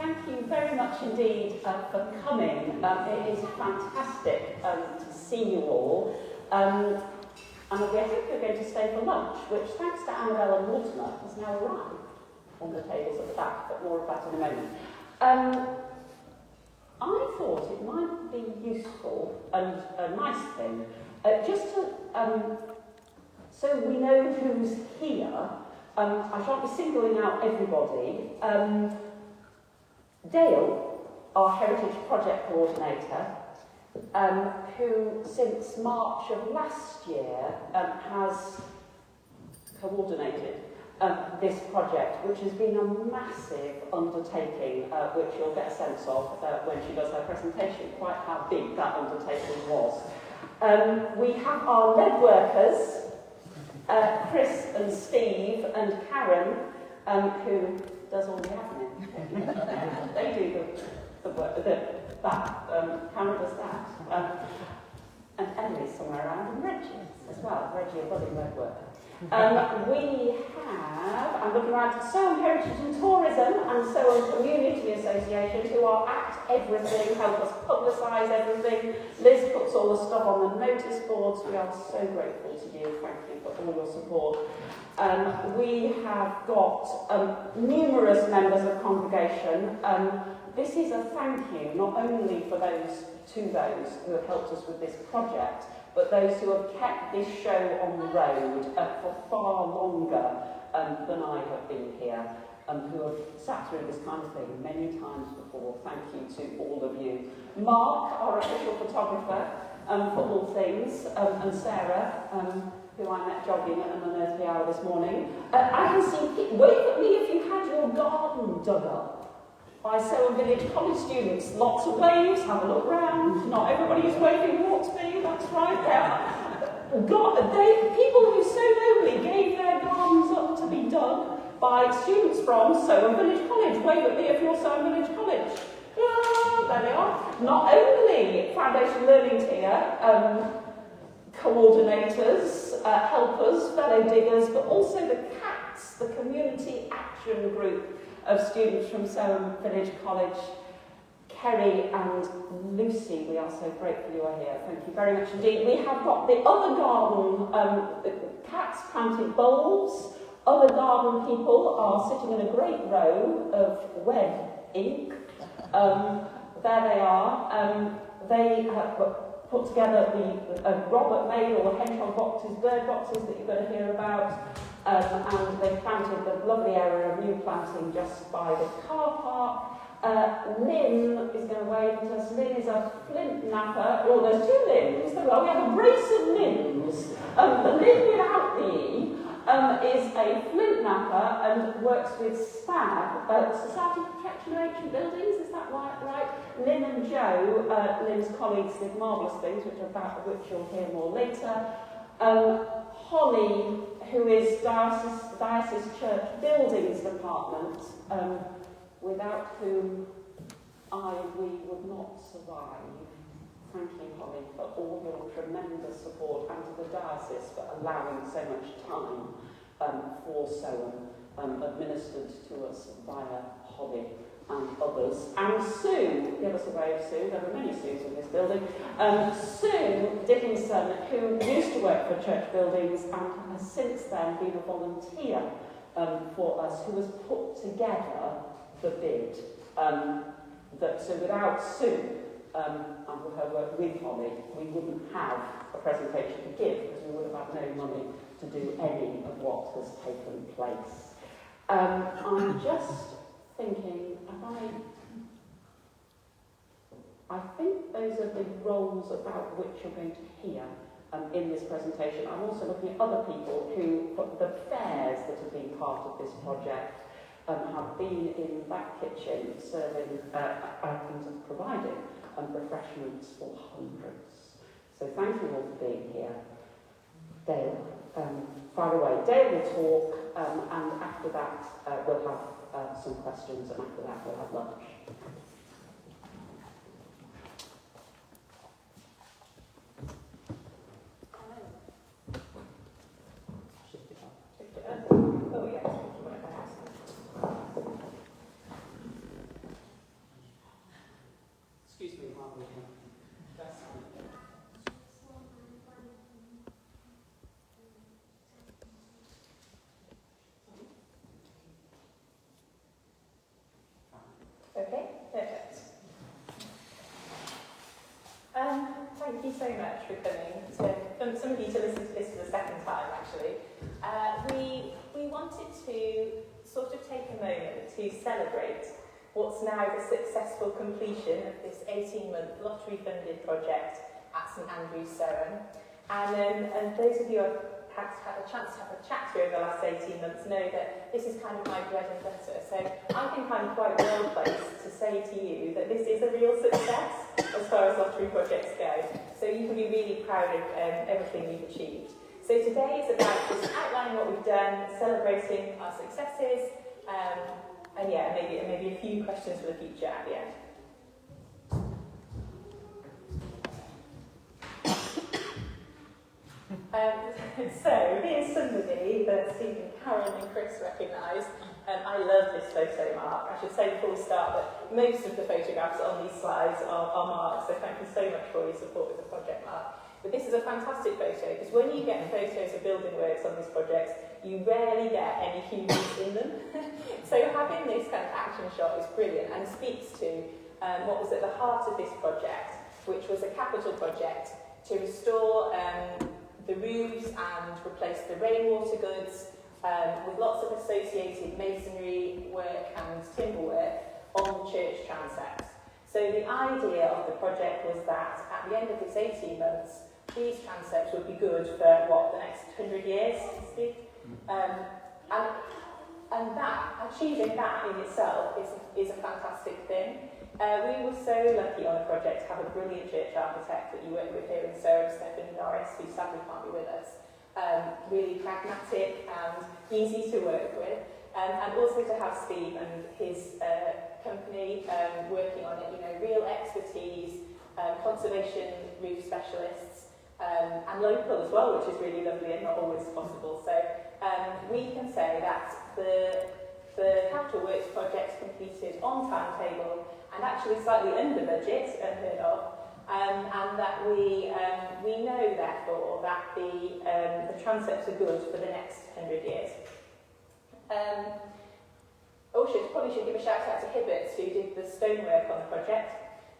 Thank you very much indeed for coming. It is fantastic to see you all. And I hope you're going to stay for lunch, which, thanks to Annabelle and Mortimer, has now arrived on the tables at the back, but more of that in a moment. I thought it might be useful and a nice thing, just to, so we know who's here. I shan't be singling out everybody. Dale, our Heritage Project Coordinator, who since March of last year has coordinated this project, which has been a massive undertaking, which you'll get a sense of when she does her presentation, quite how big that undertaking was. We have our lead workers, Chris and Steve and Karen, who does all the admin. They do the work, Karen does that. And Emily's somewhere around, and Reggie as well. Reggie, a budding lead worker. We have, I'm looking around to Soham Heritage and Tourism and Soham Community Association, who are at everything, help us publicise everything. Liz puts all the stuff on the notice boards. We are so grateful to you. Thank you for all your support. We have got numerous members of congregation. This is a thank you, not only for those who have helped us with this project, but those who have kept this show on the road for far longer than I have been here, who have sat through this kind of thing many times before. Thank you to all of you. Mark, our official photographer for all things, and Sarah, who I met jogging at an unearthly hour this morning. I can see, wave at me if you had your garden dug up by Soham Village College students. Lots of waves, have a look round. Not everybody is waving who ought to be, that's right. People who so nobly gave their gardens up to be dug by students from Soham Village College. Wave at me if you're Soham Village College. There they are. Not only Foundation Learning Tier, coordinators, helpers, fellow diggers, but also the CATS, the Community Action Group of students from Soham Village College. Kerry and Lucy, we are so grateful you are here. Thank you very much indeed. We have got the other garden, cats planted bulbs. Other garden people are sitting in a great row of red ink. There they are. They have put together the Robert made all the hedgehog boxes, bird boxes that you're going to hear about. And they planted the lovely area of new planting just by the car park. Lynn is going to wave at us. Lynn is a flint napper. Oh, there's two Lynns. Well, we have a brace of Lynns. The Lynn without the E is a flint napper and works with SPAB, Society for Protection of Ancient Buildings. Is that right? Lynn and Joe, Lynn's colleagues, did marvellous things, about which you'll hear more later. Holly, who is Diocese Church Buildings Department, without whom we would not survive. Thank you, Holly, for all your tremendous support, and to the diocese for allowing so much time for Soham administered to us via Holly and others. And Sue, give us a wave, Sue. There are many Sues in this building. Sue Dickinson, who used to work for Church Buildings and has since then been a volunteer for us, who has put together the bid. So without Sue and her work with Holly, we wouldn't have a presentation to give, because we would have had no money to do any of what has taken place. I'm just thinking, I think those are the roles about which you're going to hear in this presentation. I'm also looking at other people who, the fairs that have been part of this project, have been in that kitchen serving and providing refreshments for hundreds. So thank you all for being here. Dale, fire away. Dale will talk, and after that we'll have some questions, and after that we'll have lunch. so much for coming. Some of you to listen to this for the second time, actually. We wanted to sort of take a moment to celebrate what's now the successful completion of this 18-month lottery-funded project at St Andrew's, Surham. And those of you who have had a chance to have a chat through over the last 18 months know that this is kind of my bread and butter. So I think I'm quite well placed to say to you that this is a real success as far as lottery projects go. So you can be really proud of everything we've achieved. So today is about just outlining what we've done, celebrating our successes, and yeah, maybe a few questions for the future at the end. So here's somebody that Stephen, Karen and Chris recognise. I love this photo, Mark. I should say before we start that most of the photographs on these slides are Mark, so thank you so much for your support with the project, Mark. But this is a fantastic photo, because when you get photos of building works on these projects, you rarely get any humans in them. So having this kind of action shot is brilliant and speaks to what was at the heart of this project, which was a capital project to restore the roofs and replace the rainwater goods with lots of associated masonry work and timber work on church transepts. So the idea of the project was that at the end of this 18 months, these transepts would be good for, what, the next 100 years, Steve? And that, achieving that in itself is a fantastic thing. We were so lucky on a project to have a brilliant church architect that you work with here in Surham, Stephen Norris, who sadly can't be with us. Really pragmatic and easy to work with. And also to have Steve and his company working on it, you know, real expertise, conservation roof specialists, and local as well, which is really lovely and not always possible. So we can say that the Capital Works project completed on timetable and actually slightly under budget, unheard of, and that we know therefore that the transepts are good for the next 100 years. Probably should give a shout out to Hibberts, who did the stonework on the project.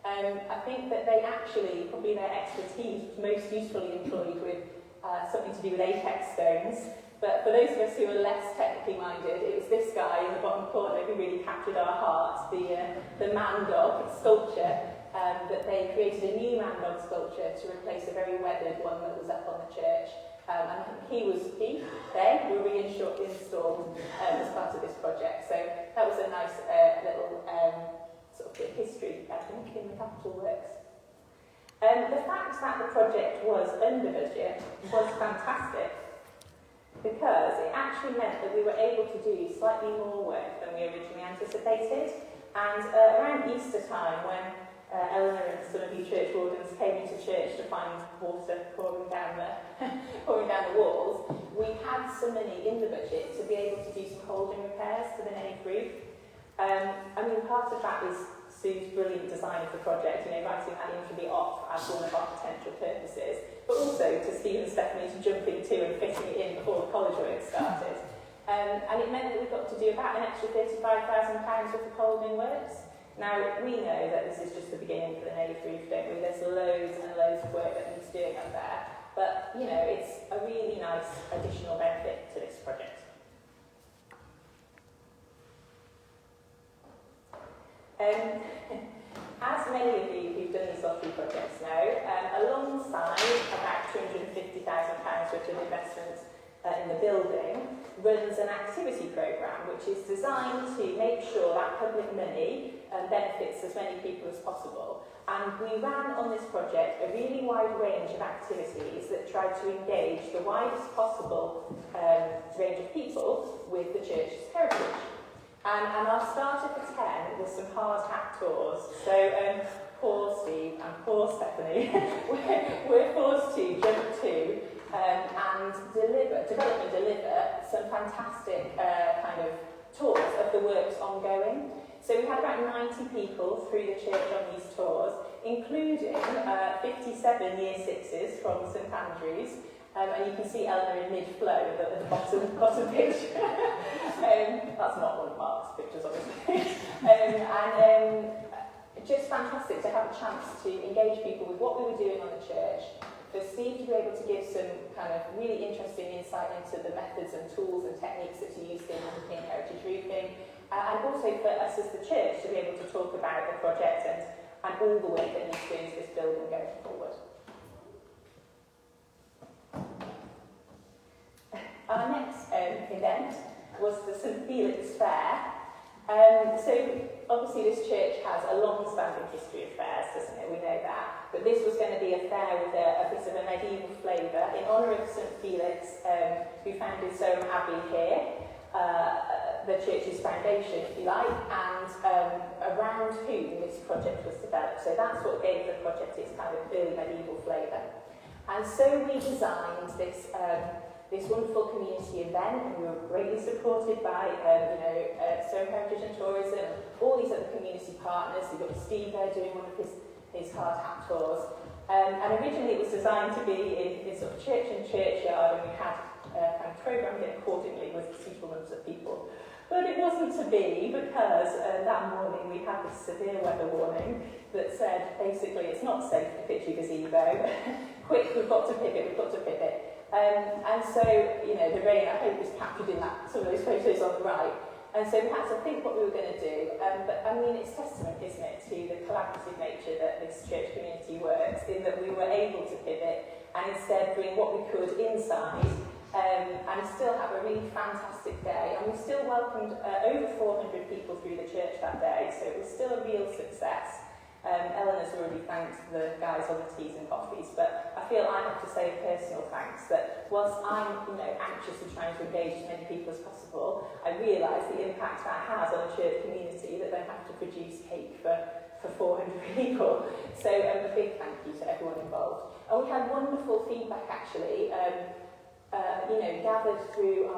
I think that they actually, probably their expertise was most usefully employed with something to do with apex stones. But for those of us who are less technically minded, it was this guy in the bottom corner who really captured our hearts, the man-dog sculpture, that they created a new man-dog sculpture to replace a very weathered one that was up on the church. And they were reinstalled as part of this project. So that was a nice little sort of bit of history, I think, in the Capital Works. The fact that the project was under budget was fantastic, because it actually meant that we were able to do slightly more work than we originally anticipated. And around Easter time, when Eleanor and some of you church wardens came into church to find water pouring down the walls, we had some money in the budget to be able to do some holding repairs to the nave roof. I mean, part of that is Sue's brilliant design of the project, you know, writing that into the off as one of our potential purposes, but also to Steve and Stephanie to jump into and fitting it in before the college work started. And it meant that we got to do about an extra £35,000 worth of holding works. Now, we know that this is just the beginning for the nave roof, don't we? There's loads and loads of work that needs doing up there. But, you know, it's a really nice additional benefit to this project. As many of you who've done these lottery projects know, alongside about £250,000 worth of investment in the building, runs an activity programme which is designed to make sure that public money benefits as many people as possible. And we ran on this project a really wide range of activities that tried to engage the widest possible range of people with the church's heritage. And our starter for 10 was some hard hat tours. So poor Steve and poor Stephanie we're forced to jump to and develop and deliver some fantastic kind of tours of the works ongoing. So we had about 90 people through the church on these tours, including 57 Year 6s from St Andrews. And you can see Eleanor in mid-flow at the bottom picture. That's not one of Mark's pictures, obviously. just fantastic to have a chance to engage people with what we were doing on the church, for Steve to be able to give some kind of really interesting insight into the methods and tools and techniques that he used in underpinning heritage roofing, and also for us as the church to be able to talk about the project and all the work that needs to go into this building going forward. Our next event was the St Felix Fair. So obviously this church has a long-standing history of fairs, doesn't it? We know that. But this was going to be a fair with a bit of a medieval flavour in honour of St Felix, who founded Soham Abbey here, the church's foundation, if you like, and around whom this project was developed. So that's what gave the project its kind of early medieval flavour. And so we designed this this wonderful community event, and we were greatly supported by Soham Heritage and Tourism, all these other community partners. We've got Steve there doing one of his hard hat tours. And originally it was designed to be in sort of church and churchyard, and we had kind of programmed it accordingly with suitable numbers of people. But it wasn't to be, because that morning we had this severe weather warning that said, basically, it's not safe to pitch your gazebo. Quick, we've got to pivot. And so, the rain, I hope, is captured in some of those photos on the right. And so we had to think what we were going to do. But, I mean, it's testament, isn't it, to the collaborative nature that this church community works, in that we were able to pivot and instead bring what we could inside and still have a really fantastic day. And we still welcomed over 400 people through the church that day, so it was still a real success. Eleanor's already thanked the guys on the teas and coffees, but I feel I have to say a personal thanks that whilst I'm anxiously trying to engage as many people as possible, I realise the impact that has on a church community that they have to produce cake for 400 people. So a big thank you to everyone involved. And we had wonderful feedback actually, gathered through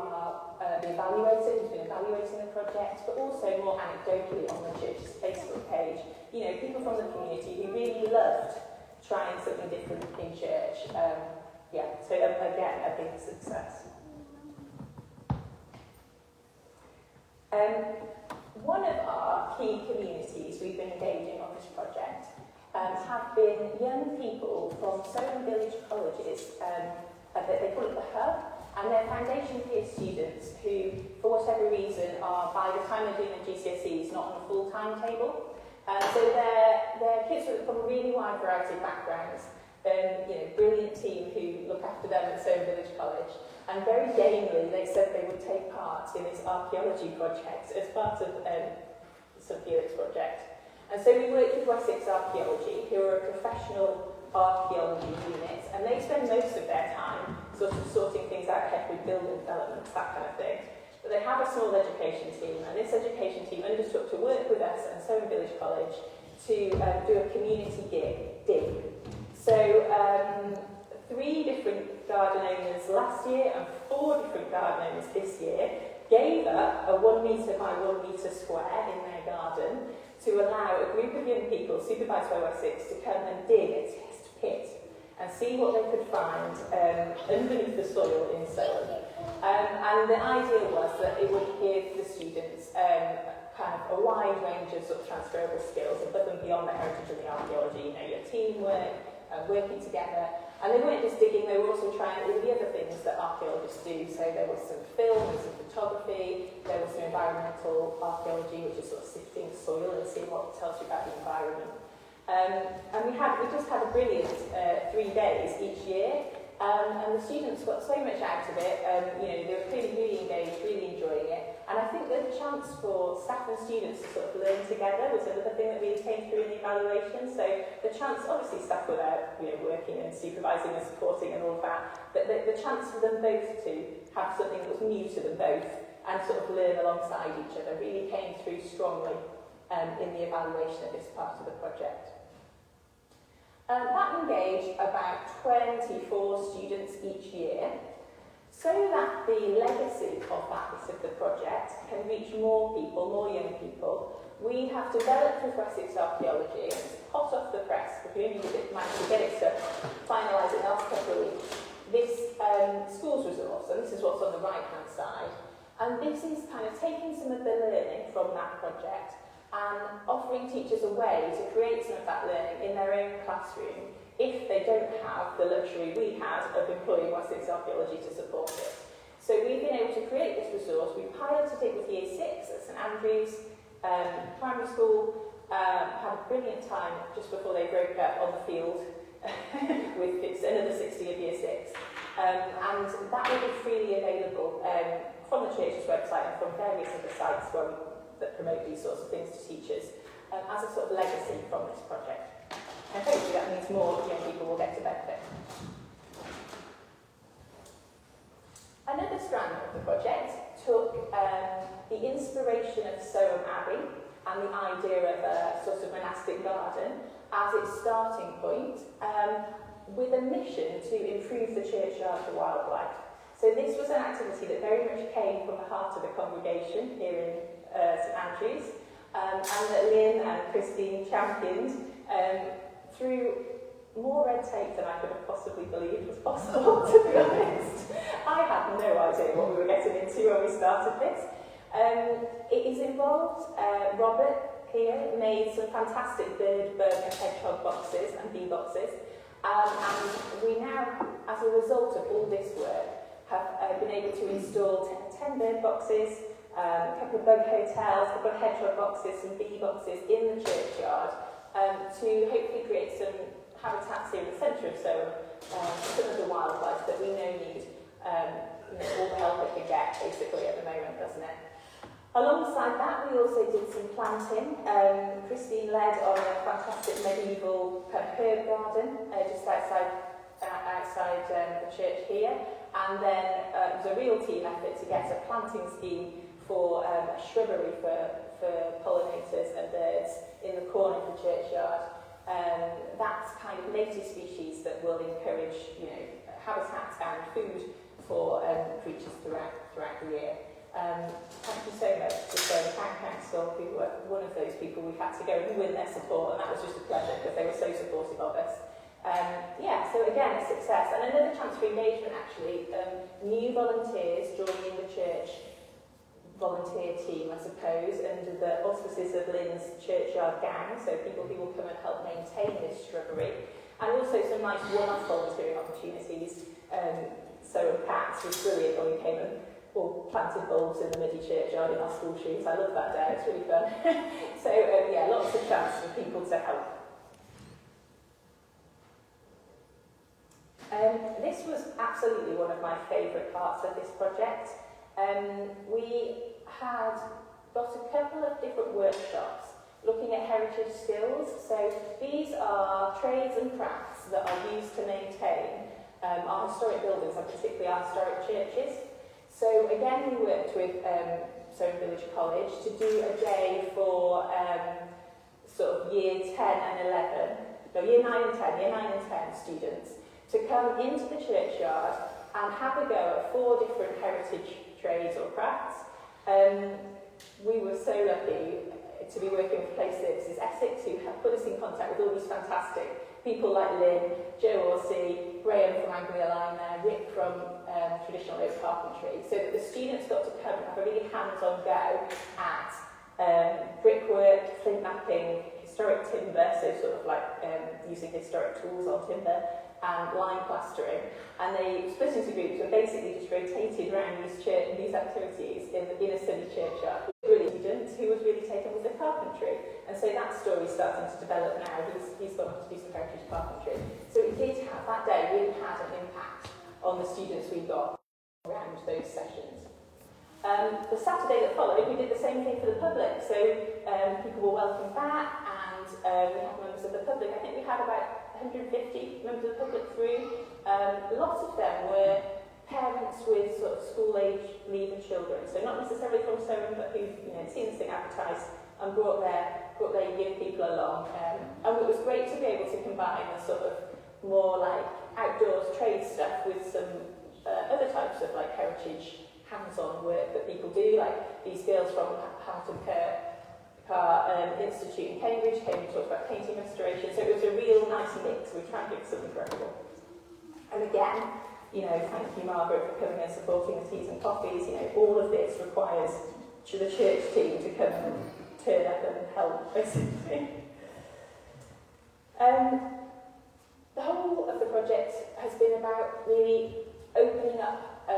the evaluator who's been evaluating the project, but also more anecdotally on the church's Facebook page. People from the community who really loved trying something different in church. So again, a big success. One of our key communities we've been engaging on this project have been young people from Soham Village colleges, they call it the Hub, and they're foundation year students who, for whatever reason, are, by the time they're doing their GCSEs, not on a full timetable. So they're kids from a really wide variety of backgrounds. Brilliant team who look after them at Soham Village College. And very gamely, they said they would take part in this archaeology project as part of the St Felix project. And so we worked with Wessex Archaeology, who are a professional archaeology unit, and they spend most of their time sort of sorting things out ahead with building developments, that kind of thing. But they have a small education team, and this education team undertook to work with us and Soham Village College to do a community dig. So 3 different garden owners last year and 4 different garden owners this year gave up a 1 metre by 1 metre square in their garden to allow a group of young people, supervised by Wessex, to come and dig a test pit and see what they could find underneath the soil in Soham. And the idea was that it would give the students kind of a wide range of sort of transferable skills above and beyond the heritage of the archaeology, your teamwork, working together. And they weren't just digging, they were also trying all the other things that archaeologists do. So there was some film, there was some photography, there was some environmental archaeology, which is sort of sifting soil and seeing what it tells you about the environment. And we just had a brilliant 3 days each year. And the students got so much out of it. They were clearly really engaged, really enjoying it. And I think the chance for staff and students to sort of learn together was another thing that really came through in the evaluation. So the chance, obviously staff were there, working and supervising and supporting and all of that, but the chance for them both to have something that was new to them both and sort of learn alongside each other really came through strongly in the evaluation of this part of the project. That engaged about 24 students each year, so that the legacy of that bit of the project can reach more people, more young people. We have developed with Wessex Archaeology, and it's hot off the press, but we only managed to get it to finalise it in the last couple of weeks, this schools resource, and this is what's on the right-hand side. And this is kind of taking some of the learning from that project and offering teachers a way to create some of that learning in their own classroom if they don't have the luxury we had of employing Wessex Archaeology to support it. So we've been able to create this resource. We piloted it with Year 6 at St Andrews Primary School, had a brilliant time just before they broke up on the field with another 60 of Year 6. And that will be freely available from the church's website and from various other sites that promote these sorts of things to teachers as a sort of legacy from this project. And hopefully that means more young people will get to benefit. Another strand of the project took the inspiration of Soham Abbey and the idea of a sort of monastic garden as its starting point, with a mission to improve the churchyard for wildlife. So this was an activity that very much came from the heart of the congregation here in St Andrews, and that Lynn and Christine championed through more red tape than I could have possibly believed was possible, to be honest. I had no idea what we were getting into when we started this. It is involved, Robert here made some fantastic bird, bug and hedgehog boxes and bee boxes, and we now, as a result of all this work, have been able to install 10 bird boxes, a couple of bug hotels, a couple of hedgehog boxes, some bee boxes in the churchyard, to hopefully create some habitats here in the centre of Soham, some of the wildlife that we know need all the help it can get, basically, at the moment, doesn't it? Alongside that, we also did some planting. Christine led on a fantastic medieval herb garden just outside the church here, and then it was a real team effort to get a planting scheme for a shrubbery for pollinators and birds in the corner of the churchyard. That's kind of native species that will encourage, habitat and food for creatures throughout the year. Thank you so much to the Town Council, who were one of those people we've had to go and win their support, and that was just a pleasure because they were so supportive of us. So again, a success. And another chance for engagement, actually. New volunteers joining the church volunteer team, I suppose, under the auspices of Lynn's churchyard gang, so people who will come and help maintain this shrubbery, and also some nice one-off volunteering opportunities. So Pat was brilliant when we came and all planted bulbs in the muddy churchyard in our school shoes. I love that day, it's really fun. So lots of chance for people to help. This was absolutely one of my favourite parts of this project. We had got a couple of different workshops looking at heritage skills. So these are trades and crafts that are used to maintain our historic buildings, and particularly our historic churches. So again, we worked with Soham Village College to do a day for sort of year 9 and 10 students to come into the churchyard and have a go at 4 different heritage trades or crafts. We were so lucky to be working with Place Services Essex, who have put us in contact with all these fantastic people like Lynn, Joe Orsi, Graham from Anglia Line there, Rick from Traditional Oak Carpentry, so that the students got to come and have a really hands-on go at brickwork, flint mapping, historic timber, so sort of like using historic tools on timber, and lime plastering. And they split into groups and basically just rotated around these activities in a sunny churchyard. Brilliant student who was really taken with the carpentry. And so that story's starting to develop now. He's gone on to do some heritage carpentry. So it did have, that day really had an impact on the students we got around those sessions. The Saturday that followed, we did the same thing for the public. So people were welcomed back, and we had members of the public. I think we had about 150 members of the public through. Lots of them were parents with sort of school-age leaving children, so not necessarily from Soham, but who've seen this thing advertised and brought their young people along. And it was great to be able to combine the sort of more like outdoors trade stuff with some other types of like heritage hands-on work that people do, like these girls from Hamilton Carr Institute in Cambridge came and talked about painting restoration, so it was a real nice mix. We tried to give something for everyone. And again, thank you, Margaret, for coming and supporting the teas and coffees. All of this requires the church team to come turn up and help, basically. The whole of the project has been about really opening up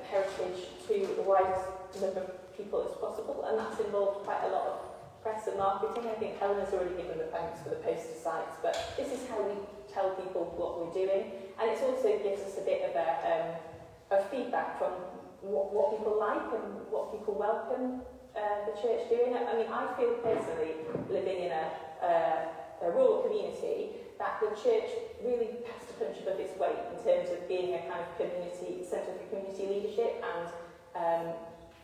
heritage to the widest number of people as possible, and that's involved quite a lot of press and marketing. I think Helen has already given the thanks for the poster sites, but this is how we tell people what we're doing, and it also gives us a bit of feedback from what people like and what people welcome the church doing. I mean, I feel personally, living in a rural community, that the church really has to punch above its weight in terms of being a kind of community, centre for community leadership and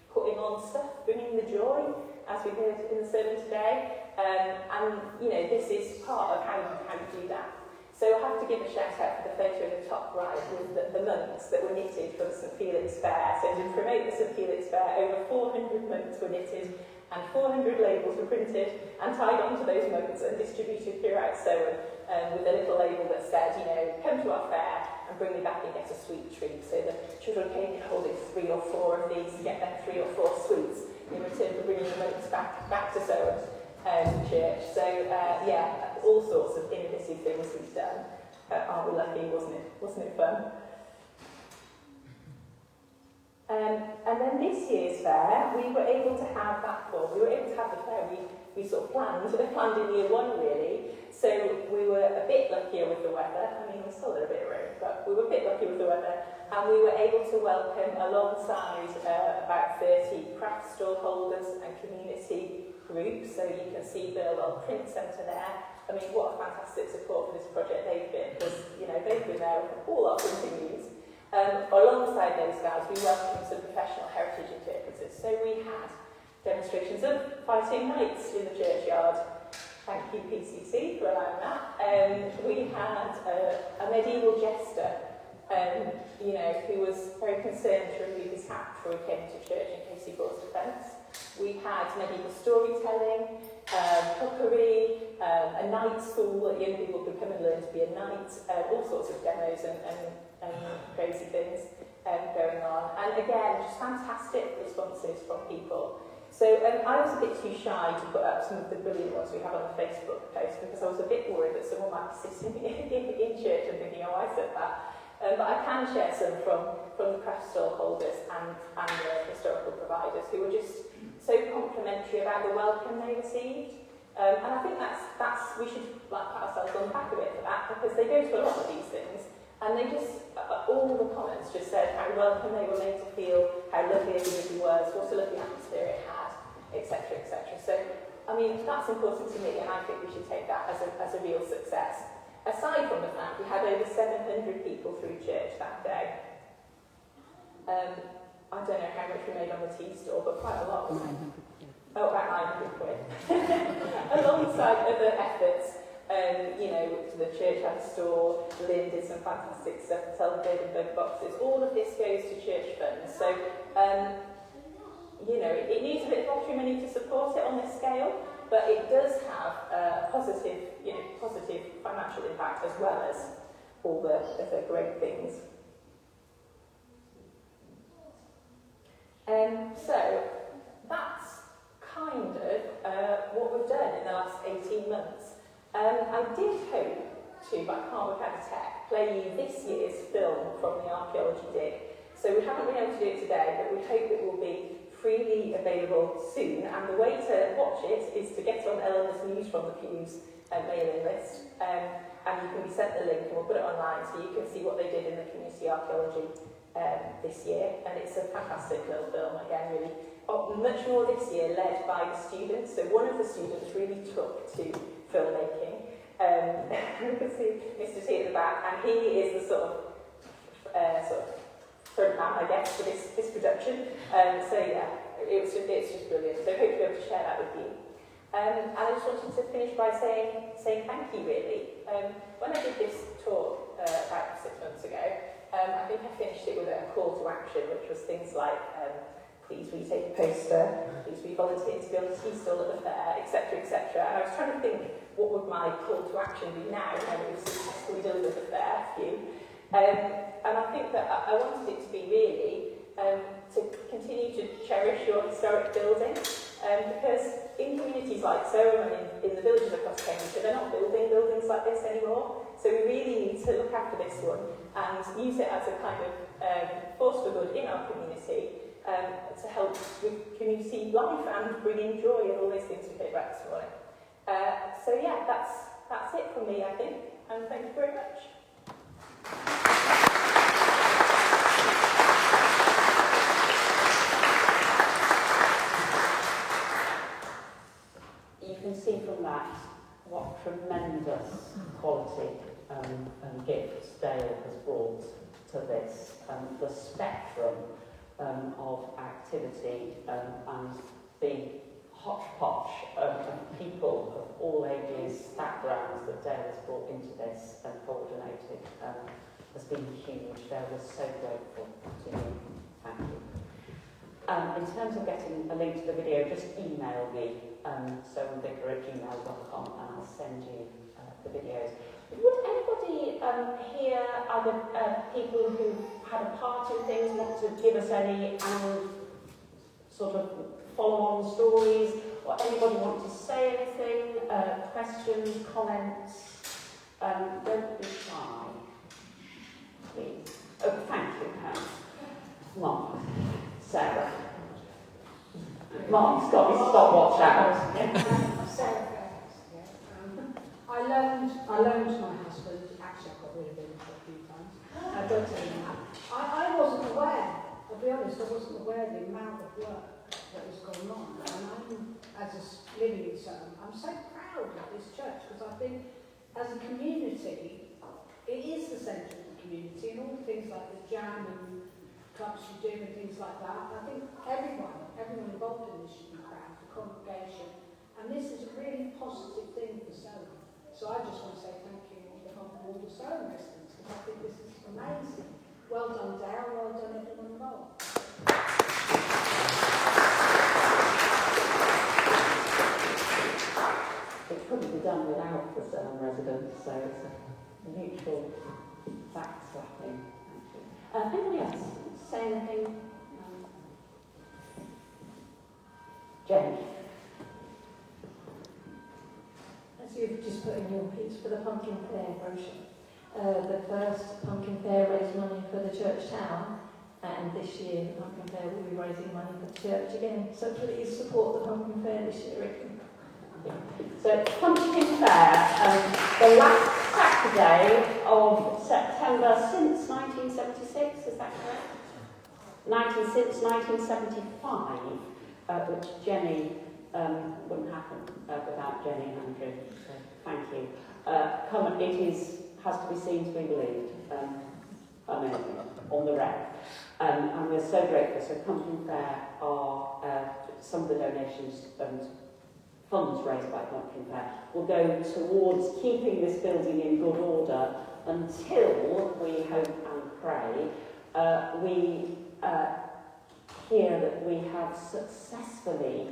putting on stuff, bringing the joy, as we heard in the sermon today. And, you know, this is part of how you do that. So I have to give a shout out for the photo in the top right with the monks that were knitted for the St Felix Fair. So to promote the St Felix Fair, over 400 monks were knitted and 400 labels were printed and tied onto those monks and distributed throughout Soham with a little label that said, you know, come to our fair and bring me back and get a sweet treat. So the children came holding 3 or 4 of these to get them 3 or 4 sweets in return for bringing the monks back to Soham church. So yeah, all sorts of innovative things we've done. Aren't we lucky? Wasn't it fun? And then this year's fair, we were able to have that for. We were able to have the fair we sort of planned in year 1 really. So we were a bit luckier with the weather. I mean, we're still a bit rain, but we were a bit lucky with the weather. And we were able to welcome alongside about 30 craft stall holders and community groups. So you can see Burwell Print Centre there. I mean, what a fantastic support for this project they've been, because, you know, they've been there with all our printing needs. Alongside those guys, we welcomed some professional heritage interpreters. So we had demonstrations of fighting knights in the churchyard. Thank you, PCC, for allowing that. We had a medieval jester, you know, who was very concerned to remove his hat before he came to church in case he brought offence. We had medieval storytelling, cookery, a night school that young people could come and learn to be a knight, all sorts of demos and crazy things going on. And again, just fantastic responses from people. So I was a bit too shy to put up some of the brilliant ones we have on the Facebook post because I was a bit worried that someone might be sitting in church and thinking, oh, I said that. But I can share some from the craft stall holders and the historical providers who were just so complimentary about the welcome they received. And I think that's we should pat ourselves on the back a bit for that, because they go to a lot of these things and they just, all the comments just said how welcome they were made to feel, how lovely everybody was, what a lovely atmosphere it had, etc., etc. So, I mean, that's important to me, and I think we should take that as a real success. Aside from the fact we had over 700 people through church that day. I don't know how much we made on the tea store, but quite a lot. 900. Oh, about 900 quid. Alongside other efforts, you know, the church had a store, Lynn did some fantastic stuff, celebrated bug boxes. All of this goes to church funds. So, you know, it needs a bit of lottery money to support it on this scale, but it does have a positive, you know, positive financial impact as well as all the great things. So that's kind of what we've done in the last 18 months. I did hope to, but I can't work out the tech, play you this year's film from the Archaeology Dig. So we haven't been able to do it today, but we hope it will be freely available soon. And the way to watch it is to get on Eleanor's News from the Pews mailing list. And you can be sent the link and we'll put it online so you can see what they did in the community archaeology this year. And it's a fantastic little film, again, really. Much more this year led by the students. So one of the students really took to filmmaking. You can see Mr. T at the back, and he is the sort of front man, I guess, for this production. So yeah, it's just brilliant. So I hope to be able to share that with you. And I just wanted to finish by saying thank you, really. When I did this talk about 6 months ago, I think I finished it with a call to action, which was things like, please will you take a poster, please will you volunteer to be on the tea stall at the fair, etc., etc. And I was trying to think, what would my call to action be now that we've successfully delivered the fair for you. And I think that I wanted it to be really to continue to cherish your historic building, because in communities like Ceremony in the villages across Cambridgeshire, they're not building buildings like this anymore. So we really need to look after this one and use it as a kind of force for good in our community to help with community life and bringing joy and all those things we heard about this morning. So yeah, that's it from me, I think, and thank you very much. You can see from that what tremendous quality and gifts Dale has brought to this, the spectrum of activity and the hodgepodge of people of all ages, backgrounds that Dale has brought into this and coordinated has been huge. Dale was so grateful to you. Thank you. In terms of getting a link to the video, just email me, soanvicar@gmail.com, and I'll send you the videos. Would anybody here, other people who had a part in things, want to give us any sort of follow-on stories, or anybody want to say anything, questions, comments? Don't be shy, please. Oh, thank you, Pam. Mark. Sarah. Mark's got his stopwatch out. Sarah Fairfax. I loaned my husband, actually I got rid of him a few times. I don't tell him that. I wasn't aware, I'll be honest, I wasn't aware of the amount of work that was going on. And I'm, living in Sutton, I'm so proud of this church because I think as a community, it is the centre of the community, and all things like the jam and clubs you do and things like that. I think everyone involved in this should be proud, the congregation. And this is a really positive thing for Sutton. So I just want to say thank you on behalf of all the Sutton residents, because I think this is amazing. Well done, Dale. Well done, everyone involved. It couldn't be done without the Sutton residents, so it's a mutual backslapping. Anybody else say anything? Jenny. As you've just put in your piece for the Pumpkin Fair brochure, the first Pumpkin Fair raised money for the church town, and this year the Pumpkin Fair will be raising money for the church again. So please support the Pumpkin Fair this year. So Pumpkin Fair, the last Saturday of September since 1976, is that correct? Since 1975, which Jenny wouldn't happen without Jenny and Andrew. So thank you. Has to be seen to be believed. Amazing on the rep, and we're so grateful. So Pumpkin Fair are some of the donations and funds raised by Pumpkin Fair will go towards keeping this building in good order until we hope and pray we hear that we have successfully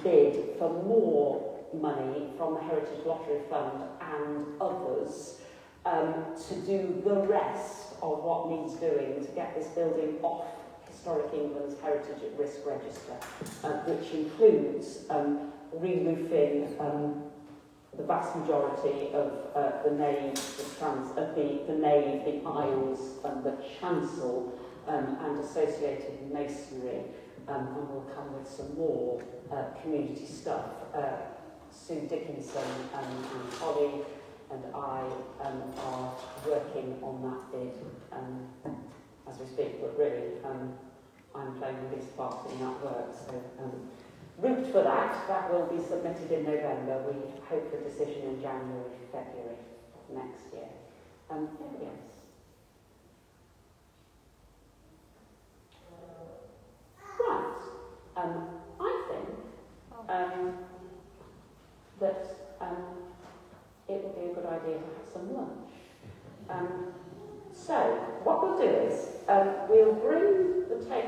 bid for more money from the Heritage Lottery Fund and others to do the rest of what needs doing to get this building off Historic England's Heritage at Risk Register, which includes re-roofing the vast majority of the nave, the nave, the aisles, and the chancel, and associated masonry, and we'll come with some more community stuff. Sue Dickinson and Holly and I are working on that bid as we speak, but really I'm playing the least part in that work, so root for that will be submitted in November. We hope for a decision in January, February next year. Anybody else? Right. I think that it would be a good idea to have some lunch. So what we'll do is we'll bring the table